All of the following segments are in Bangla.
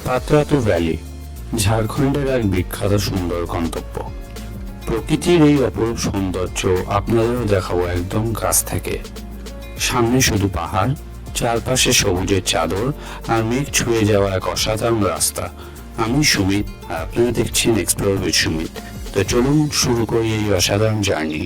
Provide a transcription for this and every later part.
পাতরাতু ভ্যালি ঝাড়খণ্ডের এক বিখ্যাত সুন্দর গন্তব্য। প্রকৃতির এই অপরূপ সৌন্দর্য আপনাদেরও দেখাবো একদম কাছ থেকে। সামনে শুধু পাহাড়, চারপাশে সবুজের চাদর আর মেঘ ছুঁয়ে যাওয়া এক অসাধারণ রাস্তা। আমি সুমিত আর আপনারা দেখছেন এক্সপ্লোর উইথ সুমিত। তো চলুন শুরু করি এই অসাধারণ জার্নি।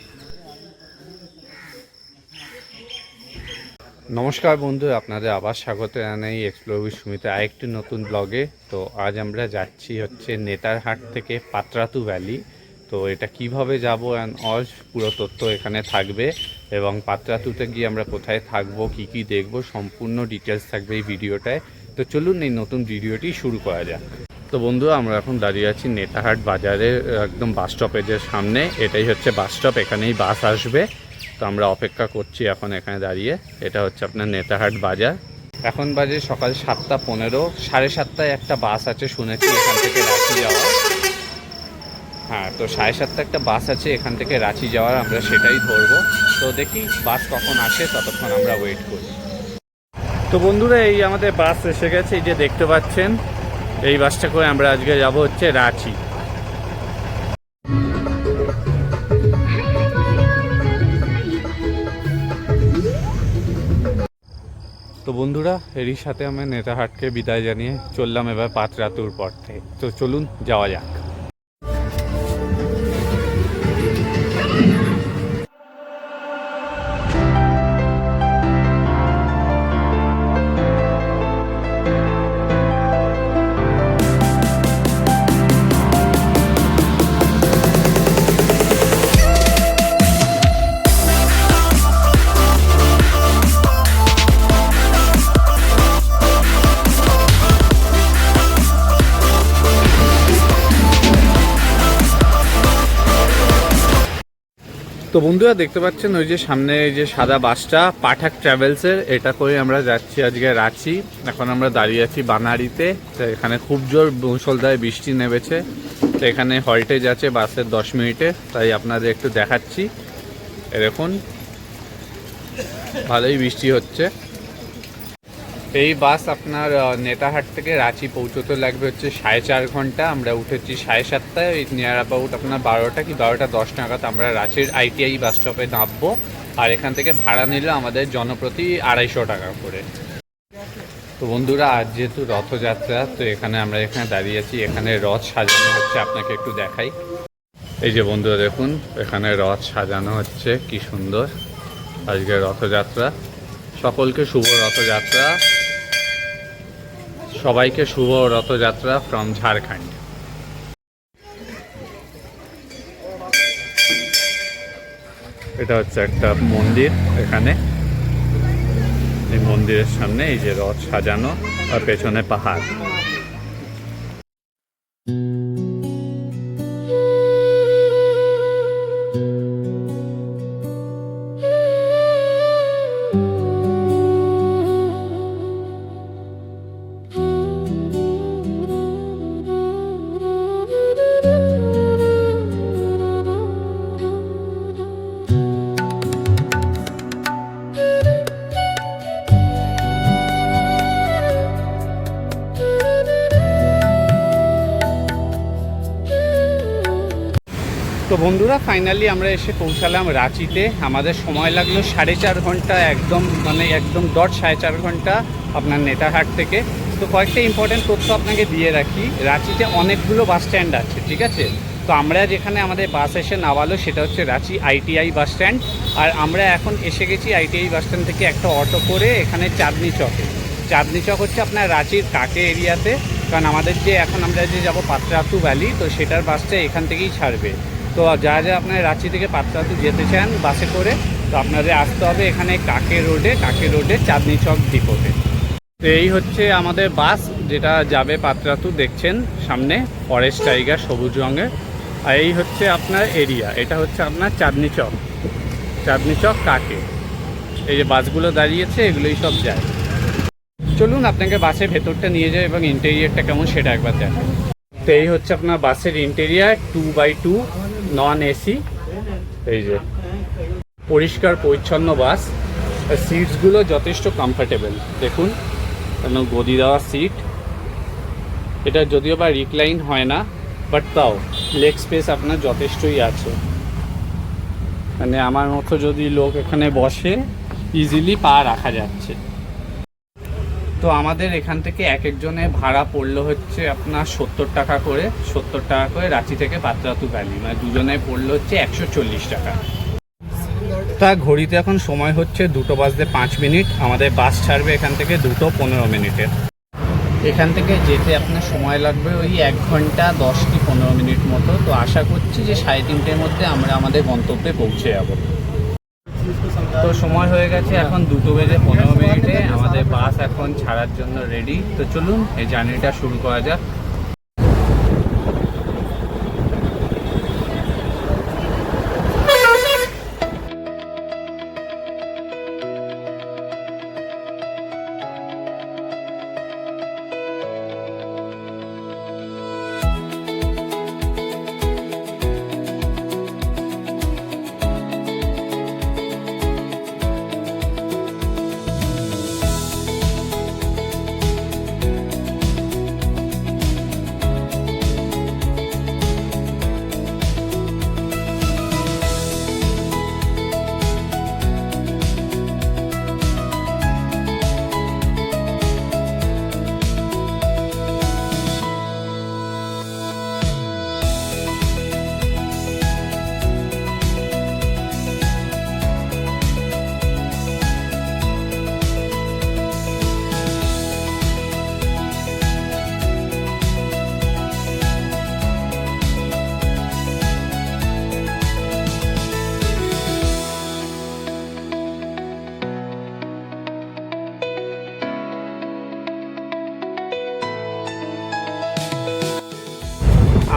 নমস্কার বন্ধু, আপনাদের আবার স্বাগত জানাই এক্সপ্লোর উইথ সুমিতে আরেকটি নতুন ব্লগে। তো আজ আমরা যাচ্ছি হচ্ছে নেতারহাট থেকে পাতরাতু ভ্যালি। তো এটা কিভাবে যাব অল পুরো তথ্য এখানে থাকবে, এবং পাতরাতুতে গিয়ে আমরা কোথায় থাকবো, কি কি দেখব, সম্পূর্ণ ডিটেলস থাকবে এই ভিডিওটায়। তো চলুন এই নতুন ভিডিওটি শুরু করা যাক। তো বন্ধু, আমরা এখন দাঁড়িয়ে আছি নেতারহাট বাজারের একদম বাস স্টপেজের সামনে। এটাই হচ্ছে বাস স্টপ, এখানেই বাস আসবে। তো আমরা অপেক্ষা করছি এখন এখানে দাঁড়িয়ে। এটা হচ্ছে আপনার নেতারহাট বাজার। এখন বাজে সকাল 7:15। 7:30টায় একটা বাস আছে শুনেছি এখান থেকে রাঁচি যাওয়ার। হ্যাঁ, তো 7:30টায় একটা বাস আছে এখান থেকে রাঁচি যাওয়ার, আমরা সেটাই ধরবো। তো দেখি বাস কখন আসে, ততক্ষণ আমরা ওয়েট করি। তো বন্ধুরা, এই আমাদের বাস এসে গেছে, এই যে দেখতে পাচ্ছেন। এই বাসটা করে আমরা আজকে যাব হচ্ছে রাঁচি। তো বন্ধুরা, এরই সাথে আমি নেতারহাটকে বিদায় জানিয়ে চললাম এবার পাতরাতুর পথে। তো চলুন যাওয়া যাক। তো বন্ধুরা, দেখতে পাচ্ছেন ওই যে সামনে এই যে সাদা বাসটা পাঠাক ট্রাভেলসের, এটা করে আমরা যাচ্ছি আজকে রাঁচি। এখন আমরা দাঁড়িয়ে আছি বানাড়িতে। তো এখানে খুব জোর মুষলধারে বৃষ্টি নেমেছে। তো এখানে হল্টেজ আছে বাসের 10 মিনিটে, তাই আপনাদের একটু দেখাচ্ছি। দেখুন, ভালোই বৃষ্টি হচ্ছে। এই বাস আপনার নেতারহাট থেকে রাঁচি পৌঁছতে লাগবে হচ্ছে 4.5 ঘন্টা। আমরা উঠেছি 7:30টায়, নিয়ার অ্যাবাউট আপনার 12টা কি 12:10 নাগাদ আমরা রাঁচির ITI বাস স্টপে নামবো। আর এখান থেকে ভাড়া নিল আমাদের জনপ্রতি 250 টাকা করে। তো বন্ধুরা, আজ যেহেতু রথযাত্রা, তো আমরা এখানে দাঁড়িয়ে আছি। এখানে রথ সাজানো হচ্ছে, আপনাকে একটু দেখাই। এই যে বন্ধুরা দেখুন, এখানে রথ সাজানো হচ্ছে, কি সুন্দর আজকে রথযাত্রা। সকলকে শুভ রথযাত্রা, সবাইকে শুভ রথযাত্রা ফ্রম ঝাড়খণ্ড। এটা হচ্ছে একটা মন্দির। এখানে এই মন্দিরের সামনে এই যে রথ সাজানো, আর পেছনে পাহাড়। তো বন্ধুরা, ফাইনালি আমরা এসে পৌঁছালাম রাঁচিতে। আমাদের সময় লাগলো 4.5 ঘন্টা, একদম ডট 4.5 ঘন্টা আপনার নেতারহাট থেকে। তো কয়েকটা ইম্পর্টেন্ট তথ্য আপনাকে দিয়ে রাখি। রাঁচিতে অনেকগুলো বাস স্ট্যান্ড আছে, ঠিক আছে। তো আমরা যেখানে আমাদের বাস এসে নামালো সেটা হচ্ছে রাঁচি ITI বাস স্ট্যান্ড। আর আমরা এখন এসে গেছি ITI বাস স্ট্যান্ড থেকে একটা অটো করে এখানে চাঁদনি চকে। চাঁদনি চক হচ্ছে আপনার রাঁচির কাকে এরিয়াতে, কারণ আমাদের যে এখন আমরা যে যাবো পাতরাতু ভ্যালি, তো সেটার বাসটা এখান থেকেই ছাড়বে। তো যারা আপনার রাঁচি থেকে পাতরাতু যেতে চান বাসে করে, তো আপনাদের আসতে হবে এখানে কাকে রোডে চাঁদনি চক ডিপোতে। তো এই হচ্ছে আমাদের বাস যেটা যাবে পাতরাতু। দেখছেন সামনে ফরেস্ট টাইগার সবুজ রঙের। আর এই হচ্ছে আপনার এরিয়া, এটা হচ্ছে আপনার চাঁদনি চক কাকে। এই যে বাসগুলো দাঁড়িয়েছে, এগুলোই সব যায়। চলুন আপনাকে বাসের ভেতরটা নিয়ে যায় এবং ইন্টেরিয়ারটা কেমন সেটা একবার দেখেন। তো এই হচ্ছে আপনার বাসের ইন্টেরিয়ার, 2x2 নন এসি। এই যে পরিষ্কার পরিচ্ছন্ন বাস। সিটসগুলো যথেষ্ট কমফোর্টেবল, দেখুন কেন গদি দেওয়া সিট। এটা যদিও বা রিক্লাইন হয় না, বাট তাও লেগ স্পেস আপনার যথেষ্টই আছে। মানে আমার মতো যদি লোক এখানে বসে ইজিলি পা রাখা যাচ্ছে। তো আমাদের এখান থেকে এক একজনের ভাড়া পড়লো হচ্ছে আপনার 70 টাকা করে, 70 টাকা করে রাঁচি থেকে পাত্রাতু ভ্যালি, মানে দুজনে পড়লো হচ্ছে 140 টাকা। তা ঘড়িতে এখন সময় হচ্ছে 2:05। আমাদের বাস ছাড়বে এখান থেকে 2:15। এখান থেকে যেতে আপনার সময় লাগবে ওই 1 ঘন্টা 10 কি 15 মিনিট মতো। তো আশা করছি যে 3:30-র মধ্যে আমরা আমাদের গন্তব্যে পৌঁছে যাব। তো সময় হয়ে গেছে এখন 2:15। আমাদের বাস এখন ছাড়ার জন্য রেডি। তো চলুন এই জার্নিটা শুরু করা যাক।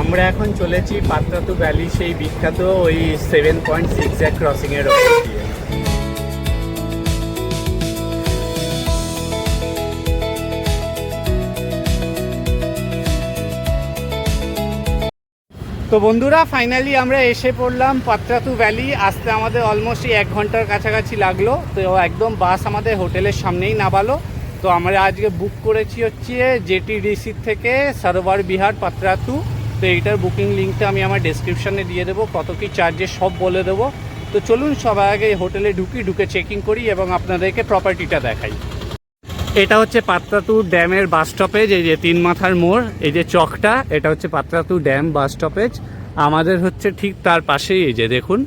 আমরা এখন চলেছি পাত্রাতু ভ্যালি, সেই বিখ্যাত ওই 7.6 ক্রসিংয়ের ওপর দিয়ে। তো বন্ধুরা ফাইনালি আমরা এসে পড়লাম পাত্রাতু ভ্যালি। আসতে আমাদের অলমোস্ট 1 ঘন্টার কাছাকাছি লাগলো। তো একদম বাস আমাদের হোটেলের সামনেই নামালো। তো আমরা আজকে বুক করেছি হচ্ছে জেটিডিসি থেকে সরোবর বিহার পাত্রাতু। তো এইটার বুকিং লিঙ্কটা আমি আমার ডেসক্রিপশানে দিয়ে দেবো, কত কী চার্জেস সব বলে দেবো। তো চলুন সবার আগে হোটেলে ঢুকে চেকিং করি এবং আপনাদেরকে প্রপার্টিটা দেখাই। এটা হচ্ছে পাত্রাতু ড্যামের বাস স্টপেজ। এই যে 3 মাথার মোড়, এই যে চকটা, এটা হচ্ছে পাত্রাতু ড্যাম বাস স্টপেজ। আমাদের হচ্ছে ঠিক তার পাশেই এই যে দেখুন,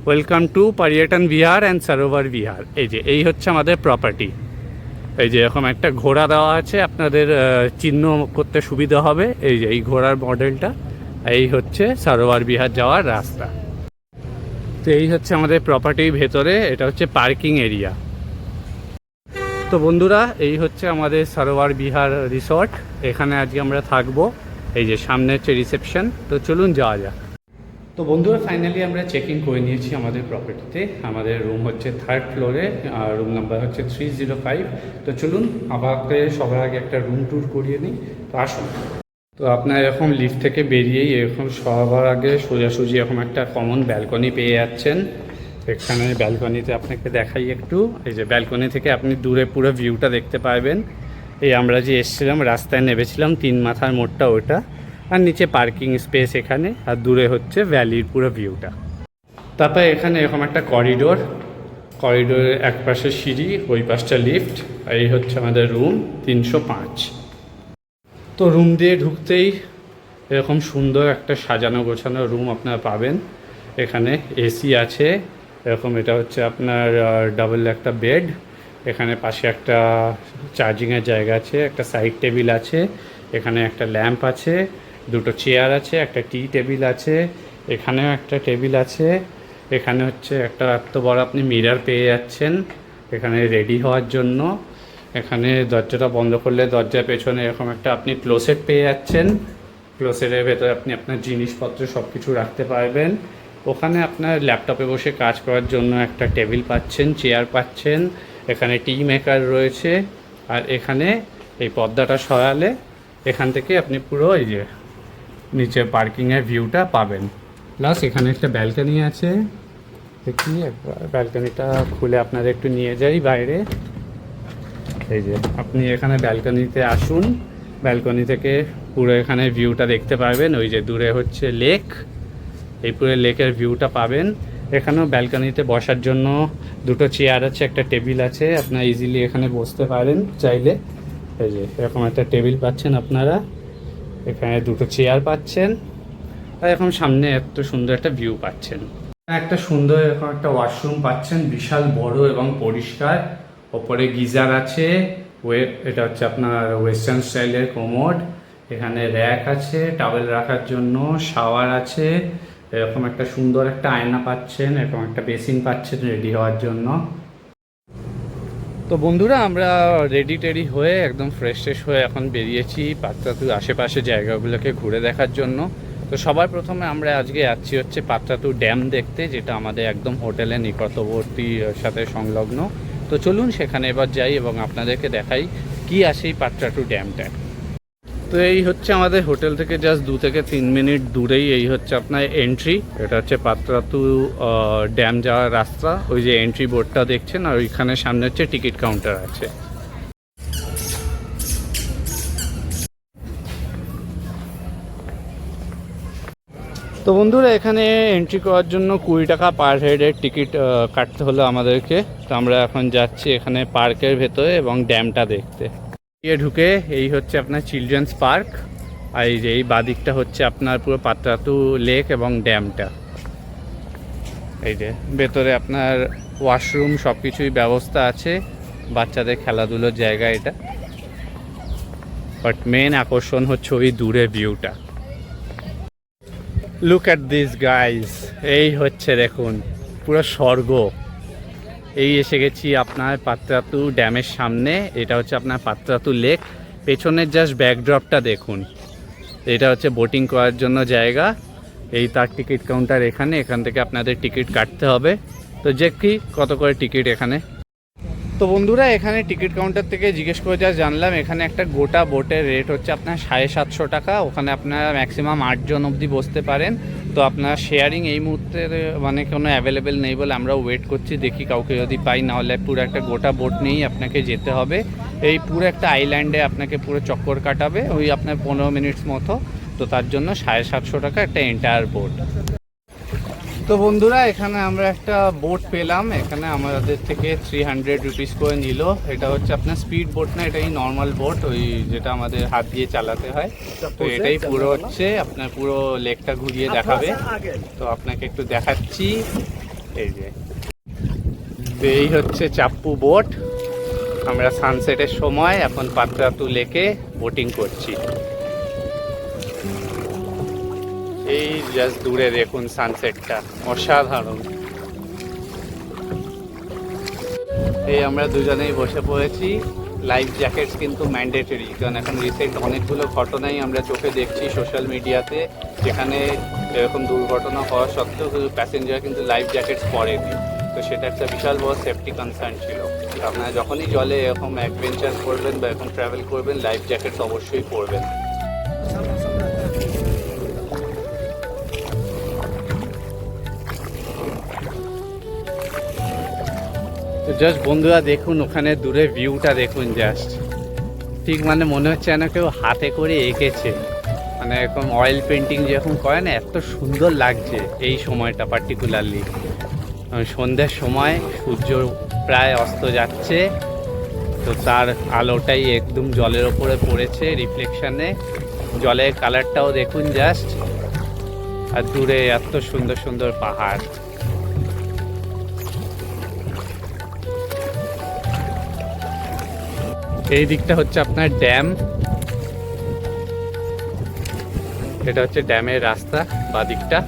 ওয়েলকাম টু পর্যটন বিহার অ্যান্ড সরোবর বিহার। এই হচ্ছে আমাদের প্রপার্টি। এই যে এরকম একটা ঘোড়া দেওয়া আছে, আপনাদের চিহ্ন করতে সুবিধা হবে। এই যে এই ঘোড়ার মডেলটা, এই হচ্ছে সরোবর বিহার যাওয়ার রাস্তা। তো এই হচ্ছে আমাদের প্রপার্টির ভেতরে, এটা হচ্ছে পার্কিং এরিয়া। তো বন্ধুরা এই হচ্ছে আমাদের সরোবর বিহার রিসর্ট, এখানে আজকে আমরা থাকবো। এই যে সামনে হচ্ছে রিসেপশন। তো চলুন যাওয়া যাক। তো বন্ধুরা ফাইনালি আমরা চেক ইন করে নিয়েছি আমাদের প্রপার্টিতে। আমাদের রুম হচ্ছে 3rd ফ্লোরে, আর রুম নাম্বার হচ্ছে 305। তো চলুন আমাকে সবার আগে একটা রুম ট্যুর করিয়ে নিই। তো আসুন। তো আপনার এরকম লিফট থেকে বেরিয়েই এরকম সবার আগে সোজাসুজি এরকম একটা কমন ব্যালকনি পেয়ে যাচ্ছেন। এখানে ব্যালকনিতে আপনাকে দেখাই একটু। এই যে ব্যালকনি থেকে আপনি দূরে পুরো ভিউটা দেখতে পাবেন। এই আমরা যে এসেছিলাম রাস্তায় নেমেছিলাম 3 মাথার মোড়টা ওটা, আর নিচে পার্কিং স্পেস এখানে, আর দূরে হচ্ছে ভ্যালির পুরো ভিউটা। তারপরে এখানে এরকম একটা করিডোরের এক পাশে সিঁড়ি, ওই পাশটা লিফট। এই হচ্ছে আমাদের রুম 305। তো রুম দিয়ে ঢুকতেই এরকম সুন্দর একটা সাজানো গোছানো রুম আপনারা পাবেন। এখানে এসি আছে এরকম, এটা হচ্ছে আপনার ডাবল একটা বেড। এখানে পাশে একটা চার্জিংয়ের জায়গা আছে, একটা সাইড টেবিল আছে, এখানে একটা ল্যাম্প আছে, 2টো চেয়ার আছে, একটা টি টেবিল আছে, এখানেও একটা টেবিল আছে। এখানে হচ্ছে একটা এত বড় আপনি মিরর পেয়ে যাচ্ছেন এখানে রেডি হওয়ার জন্য। এখানে দরজাটা বন্ধ করলে দরজার পেছনে এরকম একটা আপনি ক্লোসেট পেয়ে যাচ্ছেন। ক্লোসেটের ভেতরে আপনি আপনার জিনিসপত্র সব কিছু রাখতে পারবেন। ওখানে আপনার ল্যাপটপে বসে কাজ করার জন্য একটা টেবিল পাচ্ছেন, চেয়ার পাচ্ছেন, এখানে টি মেকার রয়েছে। আর এখানে এই পর্দাটা সরালে এখান থেকে আপনি পুরো এই যে নিচে পার্কিংয়ের ভিউটা পাবেন। প্লাস এখানে একটা ব্যালকনি আছে, দেখি একবার ব্যালকনিটা খুলে আপনাদের একটু নিয়ে যাই বাইরে। এই যে আপনি এখানে ব্যালকনিতে আসুন, ব্যালকনি থেকে পুরো এখানে ভিউটা দেখতে পারবেন। ওই যে দূরে হচ্ছে লেক, এই পুরো লেকের ভিউটা পাবেন। এখানেও ব্যালকনিতে বসার জন্য দুটো চেয়ার আছে, একটা টেবিল আছে, আপনারা ইজিলি এখানে বসতে পারেন চাইলে। এই যে এরকম একটা টেবিল পাচ্ছেন আপনারা, এখানে দুটো চেয়ার পাচ্ছেন, আর এখন সামনে এত সুন্দর একটা ভিউ পাচ্ছেন। একটা সুন্দর এরকম একটা ওয়াশরুম পাচ্ছেন, বিশাল বড় এবং পরিষ্কার। ওপরে গিজার আছে, এটা হচ্ছে আপনার ওয়েস্টার্ন স্টাইলের কোমোড। এখানে র্যাক আছে টাওয়েল রাখার জন্য, শাওয়ার আছে, এরকম একটা সুন্দর একটা আয়না পাচ্ছেন, এরকম একটা বেসিন পাচ্ছেন রেডি হওয়ার জন্য। তো বন্ধুরা আমরা রেডি টেডি হয়ে একদম ফ্রেশ হয়ে এখন বেরিয়েছি পাত্রাতুর আশেপাশে জায়গাগুলোকে ঘুরে দেখার জন্য। তো সবার প্রথমে আমরা আজকে যাচ্ছি হচ্ছে পাত্রাতুর ড্যাম দেখতে, যেটা আমাদের একদম হোটেলের নিকটবর্তী সাথে সংলগ্ন। তো চলুন সেখানে এবার যাই এবং আপনাদেরকে দেখাই কি আছে এই পাত্রাতুর ড্যামটা। তো এই হচ্ছে আমাদের হোটেল থেকে জাস্ট 2 থেকে 3 মিনিট দূরেই এই হচ্ছে আপনার এন্ট্রি। এটা হচ্ছে পাত্রাতু ড্যাম যাওয়ার রাস্তা। ওই যে এন্ট্রি বোর্ডটা দেখছেন, আর ওইখানে সামনে হচ্ছে টিকিট কাউন্টার আছে। তো বন্ধুরা এখানে এন্ট্রি করার জন্য 20 টাকা পার হেডের টিকিট কাটতে হলো আমাদেরকে। তো আমরা এখন যাচ্ছি এখানে পার্কের ভেতরে এবং ড্যামটা দেখতে। ঢুকে এই হচ্ছে আপনার চিলড্রেন্স পার্ক, আর এই যে এই বাদিকটা হচ্ছে আপনার পুরো পাত্রাতু লেক এবং ড্যামটা। এই যে ভেতরে আপনার ওয়াশরুম সব কিছুই ব্যবস্থা আছে, বাচ্চাদের খেলাধুলোর জায়গা এটা। বাট মেন আকর্ষণ হচ্ছে ওই দূরে ভিউটা। লুক অ্যাট দিস গাইজ, এই হচ্ছে দেখুন পুরো স্বর্গ। এই এসে গেছি আপনার পাত্রাতু ড্যামের সামনে। এটা হচ্ছে আপনার পাত্রাতু লেক। পেছনের জাস্ট ব্যাকড্রপটা দেখুন, এটা হচ্ছে বোটিং করার জন্য জায়গা। এই তার টিকিট কাউন্টার এখানে, এখান থেকে আপনাদের টিকিট কাটতে হবে। তো দেখি কত করে টিকিট এখানে। তো বন্ধুরা এখানে টিকিট কাউন্টার থেকে জিজ্ঞেস করে যা জানলাম, এখানে একটা গোটা বোটের রেট হচ্ছে আপনার 750 টাকা। ওখানে আপনারা ম্যাক্সিমাম 8 জন অবধি বসতে পারেন। তো আপনার শেয়ারিং এই মুহূর্তে মানে কোনো অ্যাভেলেবেল নেই বলে আমরা ওয়েট করছি, দেখি কাউকে যদি পাই, নাহলে পুরো একটা গোটা বোট নিয়েই আপনাকে যেতে হবে। এই পুরো একটা আইল্যান্ডে আপনাকে পুরো চক্কর কাটাবে, ওই আপনার 15 মিনিটস মতো। তো তার জন্য 750 টাকা একটা এন্টায়ার বোট। তো বন্ধুরা এখানে আমরা একটা বোট পেলাম, এখানে আমাদের থেকে 300 রুপিস করে নিল। এটা হচ্ছে আপনার স্পিড বোট না, এটাই নর্মাল বোট, ওই যেটা আমাদের হাত দিয়ে চালাতে হয়। তো এটাই পুরো হচ্ছে আপনার পুরো লেকটা ঘুরিয়ে দেখাবে। তো আপনাকে একটু দেখাচ্ছি, এই যে তো এই হচ্ছে চাপ্পু বোট। আমরা সানসেটের সময় এখন পাত্রাতু লেকে বোটিং করছি। এই জাস্ট দূরে দেখুন সানসেটটা অসাধারণ। এই আমরা দুজনেই বসে পড়েছি। লাইফ জ্যাকেটস কিন্তু ম্যান্ডেটরি, কারণ এখন রিসেন্ট অনেকগুলো ঘটনাই আমরা চোখে দেখছি সোশ্যাল মিডিয়াতে, যেখানে এরকম দুর্ঘটনা হওয়া সত্ত্বেও প্যাসেঞ্জার কিন্তু লাইফ জ্যাকেটস পরেনি। তো সেটা একটা বিশাল বড় সেফটি কনসার্ন ছিল। আপনারা যখনই জলে এরকম অ্যাডভেঞ্চার করবেন বা এরকম ট্রাভেল করবেন, লাইফ জ্যাকেটস অবশ্যই পরবেন। তো জাস্ট বন্ধুরা দেখুন ওখানে দূরে ভিউটা দেখুন, জাস্ট ঠিক মানে মনে হচ্ছে যেন কেউ হাতে করে এঁকেছে, মানে এরকম অয়েল পেন্টিং যেরকম করে না, এত সুন্দর লাগছে এই সময়টা পার্টিকুলারলি। সন্ধ্যের সময় সূর্য প্রায় অস্ত যাচ্ছে, তো তার আলোটাই একদম জলের ওপরে পড়েছে রিফ্লেকশানে। জলের কালারটাও দেখুন জাস্ট, আর দূরে এত সুন্দর সুন্দর পাহাড়। এই দিকটা হচ্ছে আপনার ড্যাম, এটা হচ্ছে ড্যামের রাস্তা বা দিকটা।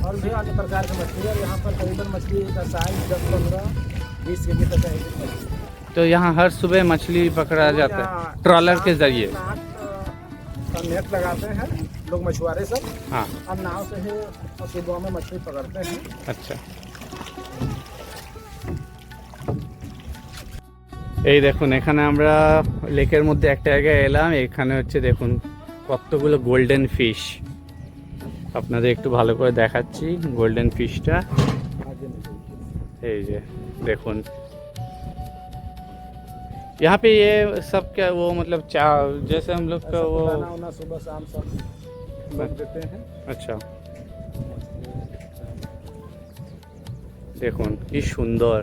और भी अन्य प्रकार की मछली है। यहाँ पर करीबन मछली का साइज 10-15-20 केजी तक है। तो यहाँ हर सुबह मछली पकड़ा जाता है ट्रॉलर के जरिए। नेट लगाते हैं लोग मछुआरे सब, हाँ, और नाव से ही सुबह में मछली पकड़ते हैं। अच्छा, এই দেখুন এখানে আমরা লেকের মধ্যে একটা জায়গায় এলাম। এখানে হচ্ছে দেখুন কতগুলো গোল্ডেন ফিশ, আপনাদের একটু ভালো করে দেখাচ্ছি গোল্ডেন ফিশটা। এই যে দেখুন, यहाँ पे ये सब क्या वो मतलब चा जैसे हम लोग का वो खाना सुबह शाम सब बन देते हैं। আচ্ছা দেখুন কি সুন্দর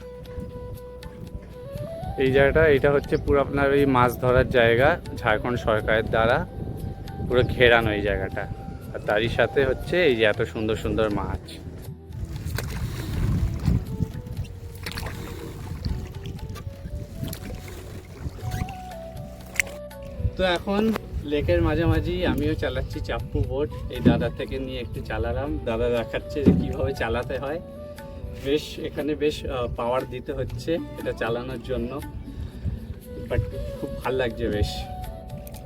এই জায়গাটা। এটা হচ্ছে পুরো আপনার ওই মাছ ধরার জায়গা, ঝাড়খণ্ড সরকারের দ্বারা পুরো ঘেরানো এই জায়গাটা। আর তারই সাথে হচ্ছে এই যে এত সুন্দর সুন্দর মাছ। তো এখন লেকের মাঝামাঝি আমিও চালাচ্ছি চাপ্পু বোট। এই দাদার থেকে নিয়ে একটু চালালাম, দাদা দেখাচ্ছে যে কীভাবে চালাতে হয়। বেশ এখানে বেশ পাওয়ার দিতে হচ্ছে এটা চালানোর জন্য, বাট খুব ভাল লাগছে বেশ।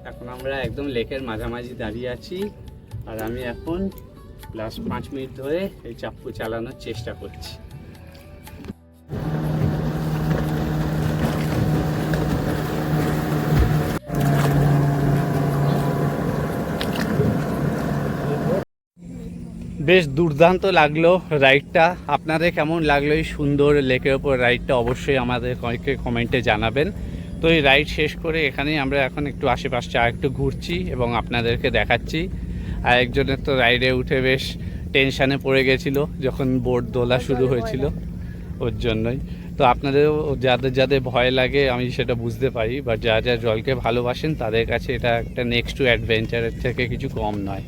এখন আমরা একদম লেকের মাঝামাঝি দাঁড়িয়ে আছি, আর আমি এখন লাস্ট 5 মিনিট ধরে এই চাপ্পু চালানোর চেষ্টা করছি। বেশ দুর্দান্ত লাগলো রাইডটা। আপনাদের কেমন লাগলো এই সুন্দর লেকের ওপর রাইডটা অবশ্যই আমাদের কমেন্টে জানাবেন। তো এই রাইড শেষ করে এখানেই আমরা এখন একটু আশেপাশে আর একটু ঘুরছি এবং আপনাদেরকে দেখাচ্ছি। আর একজনের তো রাইডে উঠে বেশ টেনশানে পড়ে গেছিলো যখন বোট দোলা শুরু হয়েছিল, ওর জন্যই। তো আপনাদেরও যাদের যাদের ভয় লাগে আমি সেটা বুঝতে পারি, বাট যারা যারা জলকে ভালোবাসেন তাদের কাছে এটা একটা নেক্সট টু অ্যাডভেঞ্চারের থেকে কিছু কম নয়।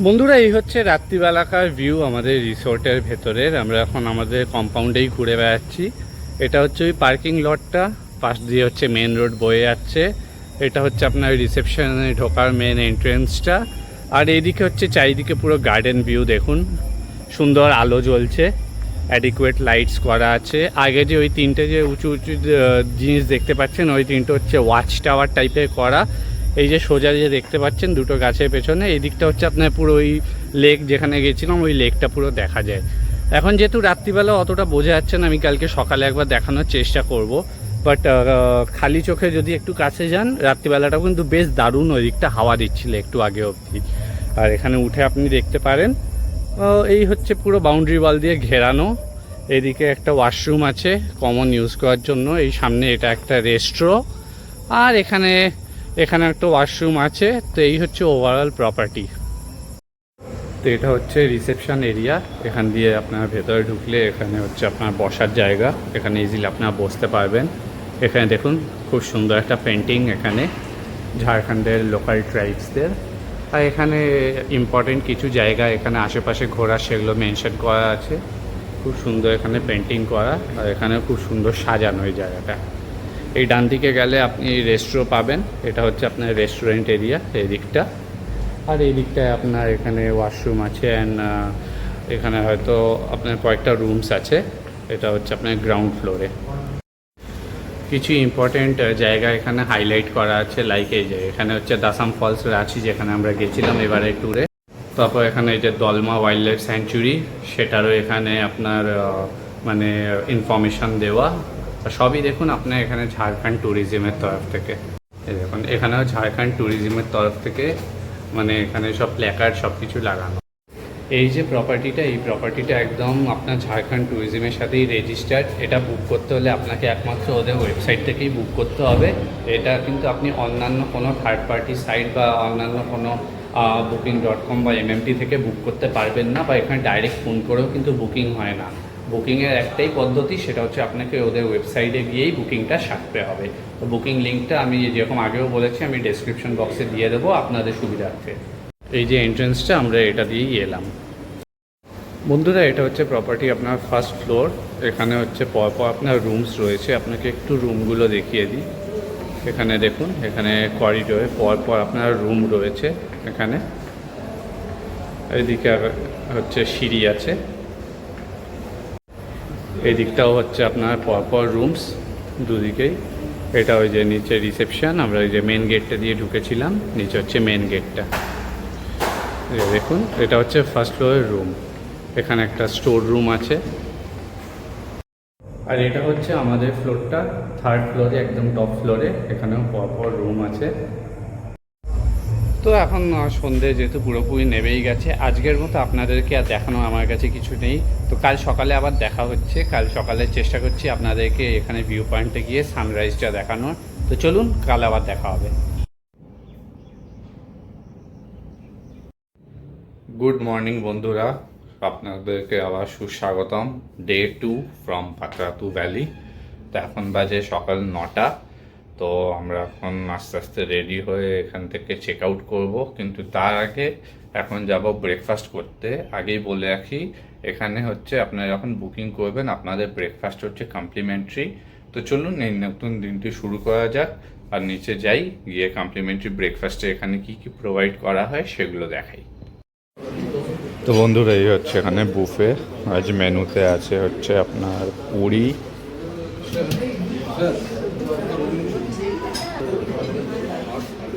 বন্ধুরা এই হচ্ছে রাত্রিবেলাকার ভিউ আমাদের রিসোর্টের ভেতরের। আমরা এখন আমাদের কম্পাউন্ডেই ঘুরে বেড়াচ্ছি। এটা হচ্ছে ওই পার্কিং লটটা, পাশ দিয়ে হচ্ছে মেন রোড বয়ে যাচ্ছে। এটা হচ্ছে আপনার রিসেপশনে ঢোকার মেন এন্ট্রেন্সটা। আর এইদিকে হচ্ছে চারিদিকে পুরো গার্ডেন ভিউ দেখুন, সুন্দর আলো জ্বলছে, অ্যাডিকুয়েট লাইটস করা আছে। আগে যে ওই তিনটে যে উঁচু উঁচু জিনিস দেখতে পাচ্ছেন ওই তিনটে হচ্ছে ওয়াচ টাওয়ার টাইপের করা। এই যে সোজা যে দেখতে পাচ্ছেন দুটো গাছের পেছনে, এই দিকটা হচ্ছে আপনার পুরো ওই লেক যেখানে গেছিলাম ওই লেকটা পুরো দেখা যায়। এখন যেহেতু রাত্রিবেলা অতটা বোঝা যাচ্ছে না, আমি কালকে সকালে একবার দেখানোর চেষ্টা করব। বাট খালি চোখে যদি একটু কাছে যান রাত্রিবেলাটাও কিন্তু বেশ দারুণ, ওই দিকটা হাওয়া দিচ্ছিল একটু আগে অবধি। আর এখানে উঠে আপনি দেখতে পারেন এই হচ্ছে পুরো বাউন্ডারি ওয়াল দিয়ে ঘেরানো। এদিকে একটা ওয়াশরুম আছে কমন ইউজ করার জন্য, এই সামনে এটা একটা রেস্ট্রো, আর এখানে একটা ওয়াশরুম আছে। তো এই হচ্ছে ওভারঅল প্রপার্টি। তো এটা হচ্ছে রিসেপশন এরিয়া, এখান দিয়ে আপনার ভেতরে ঢুকলে এখানে হচ্ছে আপনার বসার জায়গা, এখানে ইজিলি আপনারা বসতে পারবেন। এখানে দেখুন খুব সুন্দর একটা পেন্টিং এখানে ঝাড়খণ্ডের লোকাল ট্রাইবসদের। আর এখানে ইম্পর্টেন্ট কিছু জায়গা এখানে আশেপাশে ঘোরা সেগুলো মেনশন করা আছে, খুব সুন্দর এখানে পেন্টিং করা। আর এখানে খুব সুন্দর সাজানো এই জায়গাটা। এই ডান দিকে গেলে আপনি রেস্টুরেন্ট পাবেন, এটা হচ্ছে আপনার রেস্টুরেন্ট এরিয়া এই দিকটা। আর এই দিকটায় আপনার এখানে ওয়াশরুম আছে, অ্যান্ড এখানে হয়তো আপনার কয়েকটা রুমস আছে। এটা হচ্ছে আপনার গ্রাউন্ড ফ্লোরে। কিছু ইম্পর্টেন্ট জায়গা এখানে হাইলাইট করা আছে, লাইক এই যে এখানে হচ্ছে দাসাম ফলস রাঁচি যেখানে আমরা গেছিলাম এবারে ট্যুরে। তারপর এখানে এই যে দলমা ওয়াইল্ড লাইফ স্যাংচুরি, সেটারও এখানে আপনার মানে ইনফরমেশান দেওয়া। সবই দেখুন আপনার এখানে ঝাড়খণ্ড ট্যুরিজমের তরফ থেকে। এই দেখুন এখানেও ঝাড়খণ্ড ট্যুরিজমের তরফ থেকে মানে এখানে সব প্ল্যাকার্ড সব কিছু লাগানো। এই যে প্রপার্টিটা, এই প্রপার্টিটা একদম আপনার ঝাড়খণ্ড ট্যুরিজমের সাথেই রেজিস্টার্ড। এটা বুক করতে হলে আপনাকে একমাত্র ওদের ওয়েবসাইট থেকেই বুক করতে হবে। এটা কিন্তু আপনি অন্যান্য কোনো থার্ড পার্টি সাইট বা অন্যান্য কোনো booking.com বা MMT থেকে বুক করতে পারবেন না, বা এখানে ডাইরেক্ট ফোন করেও কিন্তু বুকিং হয় না। বুকিংয়ের একটাই পদ্ধতি, সেটা হচ্ছে আপনাকে ওদের ওয়েবসাইটে গিয়েই বুকিংটা সারতে হবে। তো বুকিং লিঙ্কটা আমি যেরকম আগেও বলেছি আমি ডেসক্রিপশন বক্সে দিয়ে দেবো আপনাদের সুবিধার্থে। এই যে এন্ট্রেন্সটা আমরা এটা দিয়েই এলাম। বন্ধুরা এটা হচ্ছে প্রপার্টি আপনার ফার্স্ট ফ্লোর। এখানে হচ্ছে পরপর আপনার রুমস রয়েছে, আপনাকে একটু রুমগুলো দেখিয়ে দিই। এখানে দেখুন এখানে করিডোরে পরপর আপনার রুম রয়েছে। এখানে এদিকে হচ্ছে সিঁড়ি আছে, এই দিকটাও হচ্ছে আপনার পরপর রুমস দুদিকেই। এটা ওই যে নিচে রিসেপশন, আমরা ওই যে মেন গেটটা দিয়ে ঢুকেছিলাম, নিচে হচ্ছে মেন গেটটা। দেখুন এটা হচ্ছে ফার্স্ট ফ্লোরের রুম। এখানে একটা স্টোর রুম আছে। আর এটা হচ্ছে আমাদের ফ্লোরটা, 3rd ফ্লোরে, একদম টপ ফ্লোরে। এখানেও পরপর রুম আছে। তো এখন সন্ধে যেহেতু পুরোপুরি নেমেই গেছে, আজকের মতো আপনাদেরকে আর দেখানো আমার কাছে কিছু নেই। তো কাল সকালে আবার দেখা হচ্ছে। কাল সকালে চেষ্টা করছি আপনাদেরকে এখানে ভিউ পয়েন্টে গিয়ে সানরাইজটা দেখানোর। তো চলুন, কাল আবার দেখা হবে। গুড মর্নিং বন্ধুরা, আপনাদেরকে আবার সুস্বাগতম। Day 2 from Patratu valley. তো এখন বাজে সকাল 9টা। তো আমরা এখন আস্তে আস্তে রেডি হয়ে এখান থেকে চেক আউট করবো, কিন্তু তার আগে এখন যাব ব্রেকফাস্ট করতে। আগেই বলে রাখি, এখানে হচ্ছে আপনারা যখন বুকিং করবেন আপনাদের ব্রেকফাস্ট হচ্ছে কমপ্লিমেন্টারি। তো চলুন এই নতুন দিনটি শুরু করা যাক, আর নিচে যাই, গিয়ে কমপ্লিমেন্টারি ব্রেকফাস্টে এখানে কি কি প্রোভাইড করা হয় সেগুলো দেখাই। তো বন্ধুরা, এই হচ্ছে এখানে বুফে। আজ মেনুতে আছে হচ্ছে আপনার পুরি,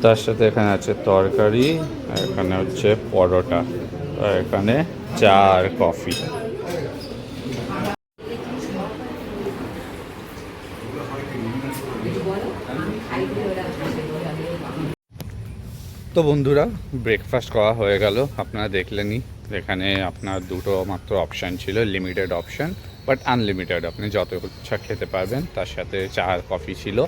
তার সাথে এখানে আছে তরকারি, এখানে হচ্ছে পরোটা, আর এখানে চা আর কফি। তো বন্ধুরা, ব্রেকফাস্ট করা হয়ে গেল। আপনারা দেখলেনই, এখানে আপনার দুটো মাত্র অপশান ছিল, লিমিটেড অপশান বাট আনলিমিটেড, আপনি যত ইচ্ছা খেতে পারবেন। তার সাথে চা আর কফি ছিল।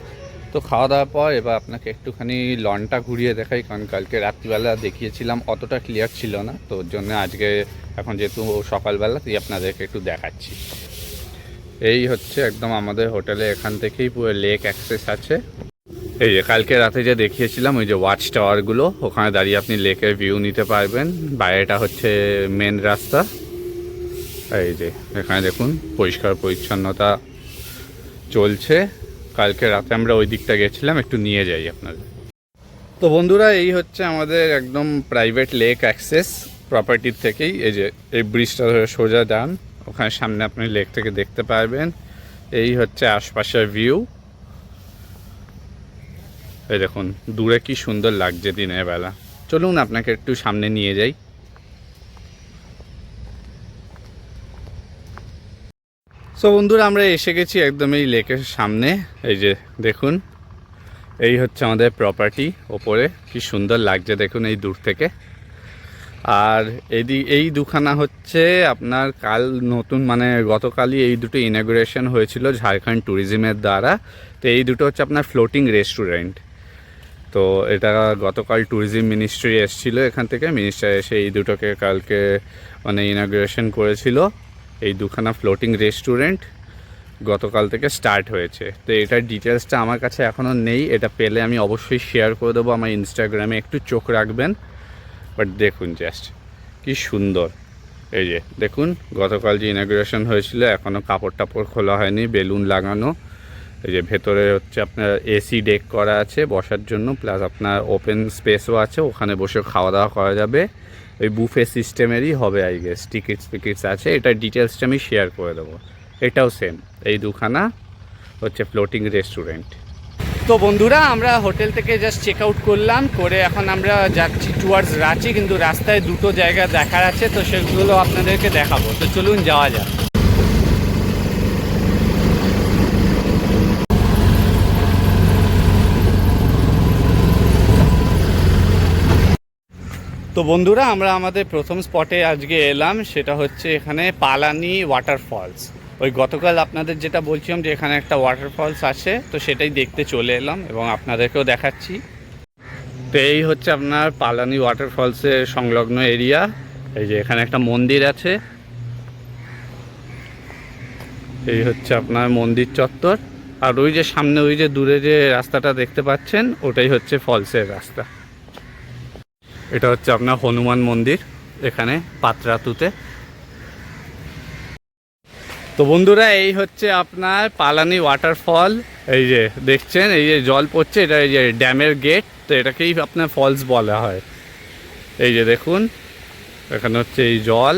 তো খাওয়া দাওয়ার পর এবার আপনাকে একটুখানি লনটা ঘুরিয়ে দেখাই, কারণ কালকে রাত্রিবেলা দেখিয়েছিলাম অতটা ক্লিয়ার ছিল না, তো ওর জন্য আজকে এখন যেহেতু সকালবেলা, তাই আপনাদেরকে একটু দেখাচ্ছি। এই হচ্ছে একদম আমাদের হোটেলে, এখান থেকেই পুরো লেক অ্যাক্সেস আছে। এই যে কালকে রাতে যে দেখিয়েছিলাম ওই যে ওয়াচ টাওয়ারগুলো, ওখানে দাঁড়িয়ে আপনি লেকের ভিউ নিতে পারবেন। বাইরেটা হচ্ছে মেন রাস্তা। এই যে এখানে দেখুন পরিষ্কার পরিচ্ছন্নতা চলছে। কালকে রাতে আমরা ওই দিকটা গেছিলাম, একটু নিয়ে যাই আপনাদের। তো বন্ধুরা, এই হচ্ছে আমাদের একদম প্রাইভেট লেক অ্যাক্সেস প্রপার্টির থেকেই। এই যে এই ব্রিজটা ধরে সোজা যান, ওখানে সামনে আপনি লেক থেকে দেখতে পারবেন। এই হচ্ছে আশপাশের ভিউ। এই দেখুন দূরে কি সুন্দর লাগছে দিনের বেলা। চলুন আপনাকে একটু সামনে নিয়ে যাই। সো বন্ধুরা, আমরা এসে গেছি একদম এই লেকের সামনে। এই যে দেখুন, এই হচ্ছে আমাদের প্রপার্টি। ওপরে কি সুন্দর লাগছে দেখুন এই দূর থেকে। আর এই দুখানা হচ্ছে আপনার কাল নতুন, মানে গতকালই এই দুটো ইনঅগ্রেশন হয়েছিল ঝাড়খণ্ড ট্যুরিজমের দ্বারা। তো এই দুটো হচ্ছে আপনার ফ্লোটিং রেস্টুরেন্ট। তো এটা গতকাল ট্যুরিজম মিনিস্ট্রি এসেছিলো, এখান থেকে মিনিস্টার এসে এই দুটোকে কালকে মানে ইনঅগ্রেশন করেছিল। এই দুখানা ফ্লোটিং রেস্টুরেন্ট গতকাল থেকে স্টার্ট হয়েছে। তো এটার ডিটেলসটা আমার কাছে এখনও নেই, এটা পেলে আমি অবশ্যই শেয়ার করে দেবো আমার ইনস্টাগ্রামে, একটু চোখ রাখবেন। বাট দেখুন জাস্ট কি সুন্দর। এই যে দেখুন, গতকাল যে ইনঅগ্রেশন হয়েছিল এখনও কাপড় টাপড় খোলা হয়নি, বেলুন লাগানো। এই যে ভেতরে হচ্ছে আপনার এসি ডেক করা আছে বসার জন্য, প্লাস আপনার ওপেন স্পেসও আছে, ওখানে বসে খাওয়া দাওয়া করা যাবে। ওই বুফে সিস্টেমেরই হবে আই গেস, টিকিটস আছে। এটার ডিটেলসটা আমি শেয়ার করে দেবো। এটাও সেম, এই দুখানা হচ্ছে ফ্লোটিং রেস্টুরেন্ট। তো বন্ধুরা, আমরা হোটেল থেকে জাস্ট চেক আউট করলাম, করে এখন আমরা যাচ্ছি টুয়ার্ডস রাঁচি। কিন্তু রাস্তায় দুটো জায়গা দেখার আছে, তো সেগুলো আপনাদেরকে দেখাবো। তো চলুন যাওয়া যাক। তো বন্ধুরা, আমরা আমাদের প্রথম স্পটে আজকে এলাম, সেটা হচ্ছে এখানে পালানি ওয়াটারফলস। ওই গতকাল আপনাদের যেটা বলছিলাম যে এখানে একটা ওয়াটারফলস আছে, তো সেটাই দেখতে চলে এলাম এবং আপনাদেরকেও দেখাচ্ছি। তো এই হচ্ছে আপনার পালানি ওয়াটারফলসের সংলগ্ন এরিয়া। এই যে এখানে একটা মন্দির আছে, এই হচ্ছে আপনার মন্দির চত্বর। আর ওই যে সামনে ওই যে দূরে যে রাস্তাটা দেখতে পাচ্ছেন, ওটাই হচ্ছে ফলসের রাস্তা। এটা হচ্ছে আপনার হনুমান মন্দির এখানে পাতরাতুতে। তো বন্ধুরা, এই হচ্ছে আপনার পালানি ওয়াটারফল। এই যে দেখছেন, এই যে জল পড়ছে, এটা এই যে ড্যামের গেট, তো এটাকেই আপনার ফলস বলা হয়। এই যে দেখুন, এখানে হচ্ছে এই জল,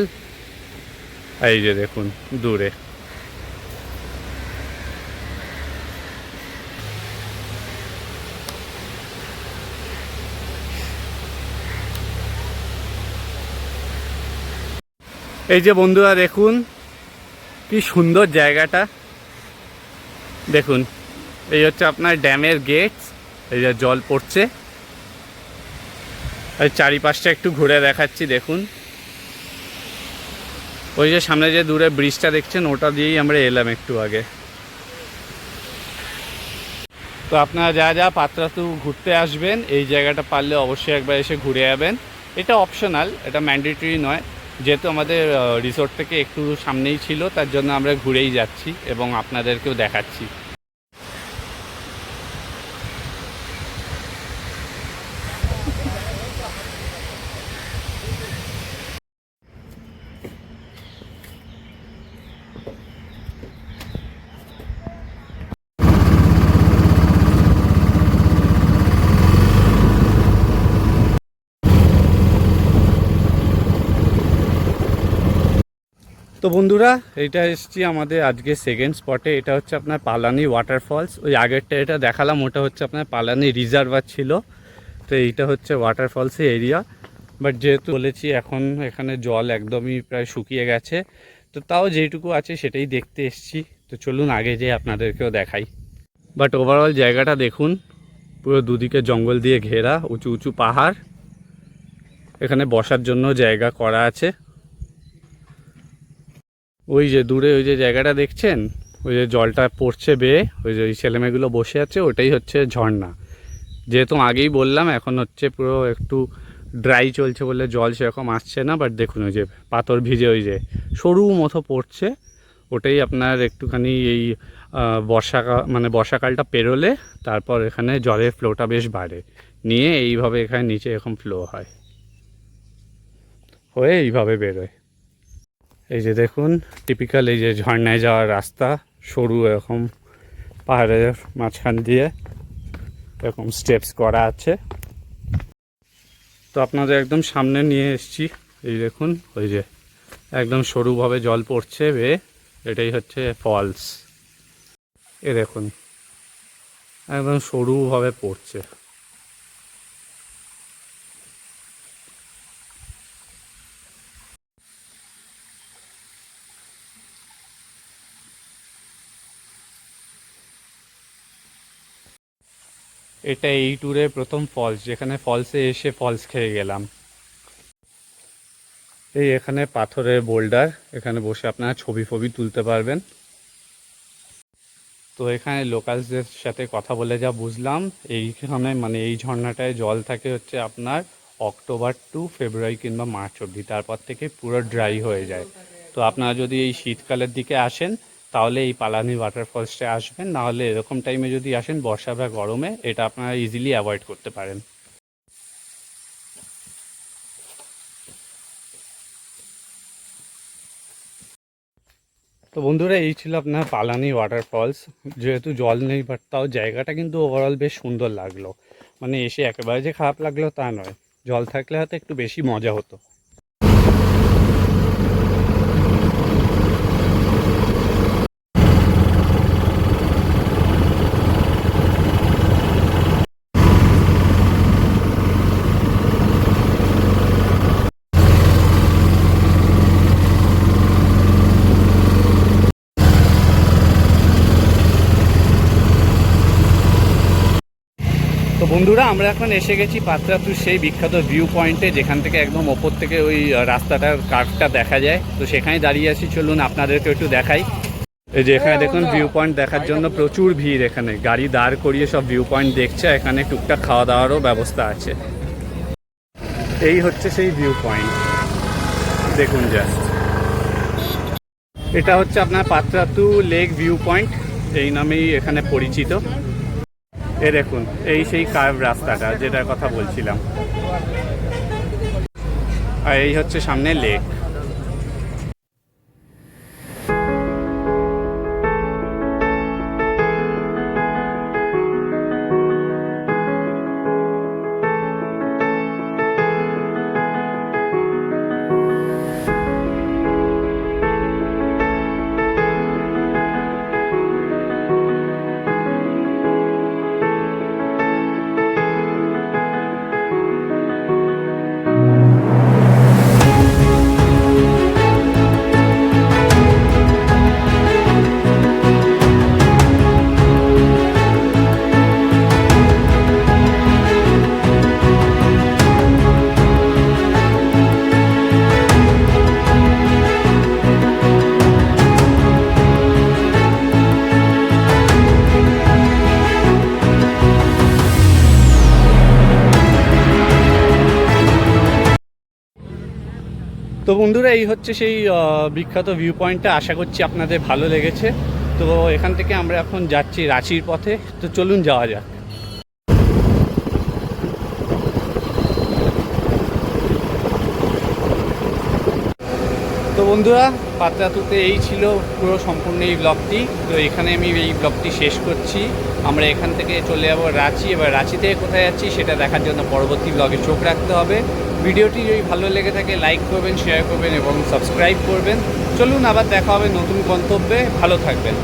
এই যে দেখুন দূরে। এই যে বন্ধুরা দেখুন কি সুন্দর জায়গাটা। দেখুন এই হচ্ছে আপনার ড্যামের গেট, এই যে জল পড়ছে। আর চারিপাশটা একটু ঘুরে দেখাচ্ছি। দেখুন ওই যে সামনে যে দূরে ব্রিজটা দেখছেন, ওটা দিয়েই আমরা এলাম একটু আগে। তো আপনারা যা যা পাত্রাতু ঘুরতে আসবেন, এই জায়গাটা পারলে অবশ্যই একবার এসে ঘুরে যাবেন। এটা অপশনাল, এটা ম্যান্ডেটরি নয়। যেহেতু আমাদের রিসোর্ট থেকে একটু সামনেই ছিল, তার জন্য আমরা ঘুরেই যাচ্ছি এবং আপনাদেরকেও দেখাচ্ছি। তো বন্ধুরা, এটা এসছি আমাদের আজকে সেকেন্ড স্পটে। এটা হচ্ছে আপনার পালানি ওয়াটারফলস। ওই আগেরটা এটা দেখালাম, ওটা হচ্ছে আপনার পালানি রিজার্ভার ছিল। তো এইটা হচ্ছে ওয়াটারফলসের এরিয়া। বাট যেহেতু বলেছি এখন এখানে জল একদমই প্রায় শুকিয়ে গেছে, তো তাও যেটুকু আছে সেটাই দেখতে এসছি। তো চলুন আগে যেয়ে আপনাদেরকেও দেখাই। বাট ওভারঅল জায়গাটা দেখুন, পুরো দুদিকে জঙ্গল দিয়ে ঘেরা, উঁচু উঁচু পাহাড়। এখানে বসার জন্য জায়গা করা আছে। ওই যে দূরে ওই যে জায়গাটা দেখছেন, ওই যে জলটা পড়ছে বেয়ে, ওই যে ওই ছেলেমেয়েগুলো বসে আছে, ওটাই হচ্ছে ঝর্ণা। যেহেতু আগেই বললাম এখন হচ্ছে পুরো একটু ড্রাই চলছে বলে জল সেরকম আসছে না। বাট দেখুন ওই যে পাথর ভিজে ওই যে সরু মতো পড়ছে, ওটাই আপনার একটুখানি এই বর্ষাকালটা পেরোলে তারপর এখানে জলের ফ্লোটা বেশ বাড়ে, নিয়ে এইভাবে এখানে নিচে এরকম ফ্লো হয়, হয়ে এইভাবে বেরোয়। এই যে দেখুন টিপিক্যাল এই যে ঝর্ণায় যাওয়ার রাস্তা, সরু এরকম পাহাড়ের মাঝখান দিয়ে এরকম স্টেপস করা আছে। তো আপনাদের একদম সামনে নিয়ে এসেছি। এই দেখুন ওই যে একদম সরুভাবে জল পড়ছে বেয়ে, এটাই হচ্ছে ফলস। এ দেখুন একদম সরুভাবে পড়ছে। এটা এই ট্যুরে প্রথম ফলস, যেখানে ফলসে এসে ফলস খেয়ে গেলাম। এই এখানে পাথরের বোল্ডার, এখানে বসে আপনারা ছবি ফবি তুলতে পারবেন। তো এখানে লোকালসদের সাথে কথা বলে যা বুঝলাম, এইখানে মানে এই ঝর্ণাটায় জল থাকে হচ্ছে আপনার অক্টোবর টু ফেব্রুয়ারি কিংবা মার্চ অবধি, তারপর থেকে পুরো ড্রাই হয়ে যায়। তো আপনারা যদি এই শীতকালের দিকে আসেন তাহলে এই পালানি ওয়াটারফলসটা আসবেন, নাহলে এরকম টাইমে যদি আসেন বর্ষা বা গরমে, এটা আপনারা ইজিলি অ্যাভয়েড করতে পারেন। তো বন্ধুরা, এই ছিল আপনার পালানি ওয়াটারফলস। যেহেতু জল নেই, বাট তাও জায়গাটা কিন্তু ওভারঅল বেশ সুন্দর লাগলো। মানে এসে একেবারে যে খারাপ লাগলো তা নয়, জল থাকলে হয়তো একটু বেশি মজা হতো। তো বন্ধুরা, আমরা এখন এসে গেছি পাত্রাতুর সেই বিখ্যাত ভিউ পয়েন্টে, যেখান থেকে একদম ওপর থেকে ওই রাস্তাটার কার্ভটা দেখা যায়। তো সেখানে দাঁড়িয়ে আছি, চলুন আপনাদেরকে একটু দেখাই। এই যে এখানে দেখুন ভিউ পয়েন্ট দেখার জন্য প্রচুর ভিড়, এখানে গাড়ি দাঁড় করিয়ে সব ভিউ পয়েন্ট দেখছে। এখানে টুকটাক খাওয়া দাওয়ারও ব্যবস্থা আছে। এই হচ্ছে সেই ভিউ পয়েন্ট, দেখুন জাস্ট। এটা হচ্ছে আপনার পাত্রাতু লেক ভিউ পয়েন্ট, এই নামেই এখানে পরিচিত। এ দেখুন এই সেই কার্ভ রাস্তাটা যেটার কথা বলছিলাম, আর এই হচ্ছে সামনে লেক। তো বন্ধুরা এই হচ্ছে সেই বিখ্যাত ভিউ পয়েন্টটা। আশা করছি আপনাদের ভালো লেগেছে। তো এখান থেকে আমরা এখন যাচ্ছি রাঁচির পথে। তো চলুন যাওয়া যাক। তো বন্ধুরা, পাত্রাতুতে এই ছিল পুরো সম্পূর্ণ এই ব্লগটি। তো এখানে আমি এই ব্লগটি শেষ করছি। আমরা এখান থেকে চলে যাবো রাঁচি। এবার রাঁচি থেকে কোথায় যাচ্ছি সেটা দেখার জন্য পরবর্তী ব্লগে চোখ রাখতে হবে। ভিডিওটি যদি ভালো লেগে থাকে লাইক করবেন, শেয়ার করবেন এবং সাবস্ক্রাইব করবেন। চলুন আবার দেখা হবে নতুন গন্তব্যে। ভালো থাকবেন।